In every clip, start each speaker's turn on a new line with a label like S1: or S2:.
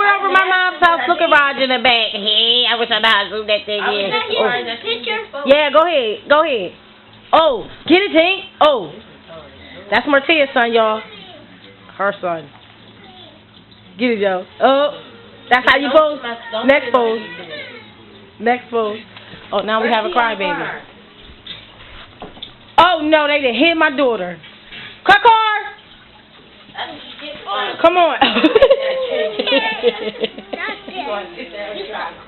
S1: we're over my mom's house. Look at Roger in the back. Hey, I wish I knew how to zoom that thing in. Yeah, go ahead. Go ahead. Oh, get it, Tink. Oh, that's Martia's son, y'all. Her son. Get it, yo. Oh, that's how you pose. Next pose. Next pose. Oh, now we have a crybaby. Oh, no, they done hit my daughter. Car. Come on.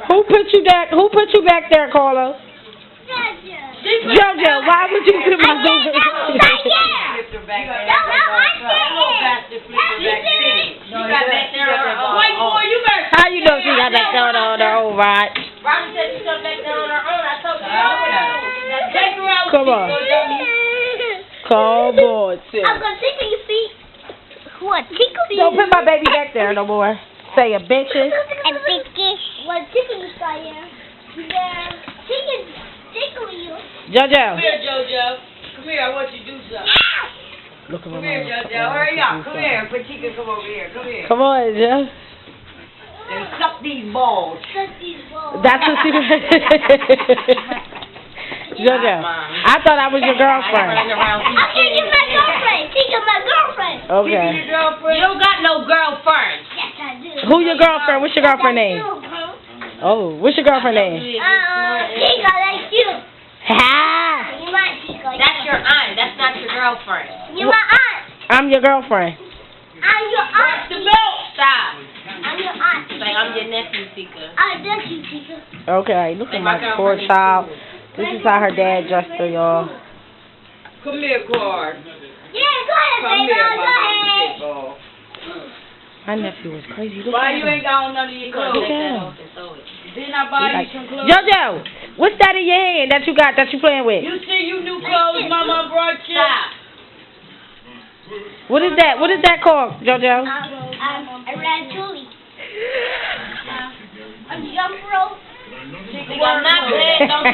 S1: Who put you back there, Carla? JoJo, why would you put my daughter back there? How you know she got back there on her own, right? Robin said she got back there on her own. I told you. Come on. Come on, sis.
S2: I'm gonna tickle your feet. What? Tickle you?
S1: Don't put my baby back there no more. Say a bitches.
S2: A bitches. What tickle you, Kaya? Yeah. Tickle you.
S1: JoJo.
S3: Come here, JoJo. Come here, I want you to do something.
S1: Look at
S3: Come here, JoJo. Hurry up. Come here. Patika, come over here. Come here.
S1: Come on, Joe.
S3: And suck these balls.
S2: Suck these balls.
S1: That's what she JoJo, I thought I was your girlfriend.
S2: I'm thinking my girlfriend. Tika, my girlfriend.
S1: Okay.
S3: Your girlfriend?
S4: You don't got no girlfriend.
S2: Yes, I do.
S1: Who your girlfriend? What's your girlfriend name? Oh, what's your girlfriend name?
S2: Tika, like you.
S1: Ha!
S2: You my Tika.
S4: That's your aunt. That's not your girlfriend.
S2: You my aunt.
S1: I'm your girlfriend.
S2: I'm your aunt.
S4: The milk. Stop.
S2: I'm your aunt.
S4: Like I'm your nephew, Tika.
S2: I love you, Tika.
S1: Okay, look at my poor child. This is how her dad dressed her, y'all.
S3: Come here, Cord.
S2: Yeah, go ahead,
S3: Come
S2: baby.
S3: here,
S2: Go ahead.
S3: ball.
S1: My nephew was crazy. Look
S3: Why
S1: at
S3: you
S1: him.
S3: ain't got on none of your clothes?
S1: Look at him.
S3: Didn't I buy you some clothes?
S1: JoJo, what's that in your hand that you got that you playing with?
S3: You see you new clothes Mama brought you?
S4: Stop.
S1: What is that? What is that called, JoJo?
S2: A ratatouille. A jump rope.
S4: I'm not playing. Don't